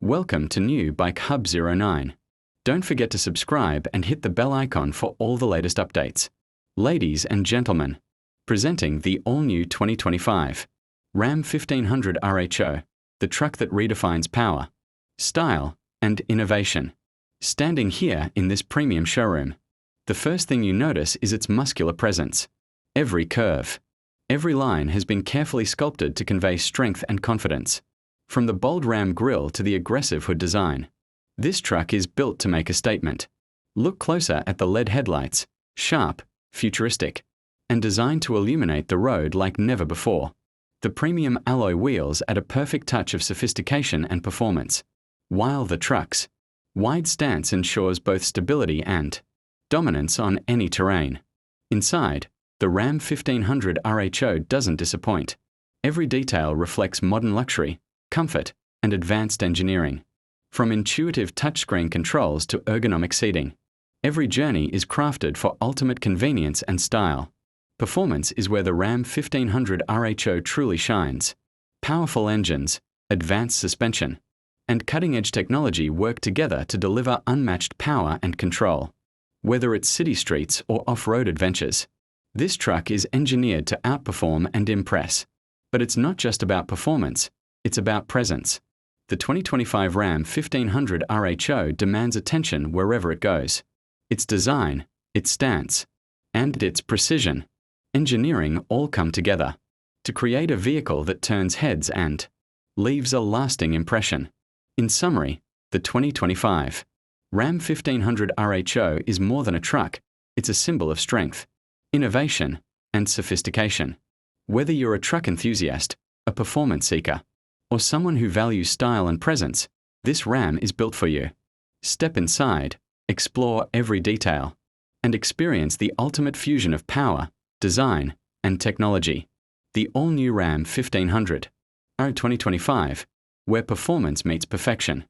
Welcome to New Bike Hub 09. Don't forget to subscribe and hit the bell icon for all the latest updates. Ladies and gentlemen, presenting the all-new 2025 Ram 1500 RHO, the truck that redefines power, style, and innovation. Standing here in this premium showroom, the first thing you notice is its muscular presence. Every curve, every line has been carefully sculpted to convey strength and confidence. From the bold Ram grille to the aggressive hood design, this truck is built to make a statement. Look closer at the LED headlights, sharp, futuristic, and designed to illuminate the road like never before. The premium alloy wheels add a perfect touch of sophistication and performance, while the truck's wide stance ensures both stability and dominance on any terrain. Inside, the Ram 1500 RHO doesn't disappoint. Every detail reflects modern luxury, comfort, and advanced engineering. From intuitive touchscreen controls to ergonomic seating, every journey is crafted for ultimate convenience and style. Performance is where the Ram 1500 RHO truly shines. Powerful engines, advanced suspension, and cutting-edge technology work together to deliver unmatched power and control. Whether it's city streets or off-road adventures, this truck is engineered to outperform and impress. But it's not just about performance, it's about presence. The 2025 Ram 1500 RHO demands attention wherever it goes. Its design, its stance, and its precision, engineering all come together to create a vehicle that turns heads and leaves a lasting impression. In summary, the 2025 Ram 1500 RHO is more than a truck, it's a symbol of strength, innovation, and sophistication. Whether you're a truck enthusiast, a performance seeker, or someone who values style and presence, this Ram is built for you. Step inside, explore every detail, and experience the ultimate fusion of power, design, and technology. The all-new Ram 1500 RHO 2025, where performance meets perfection.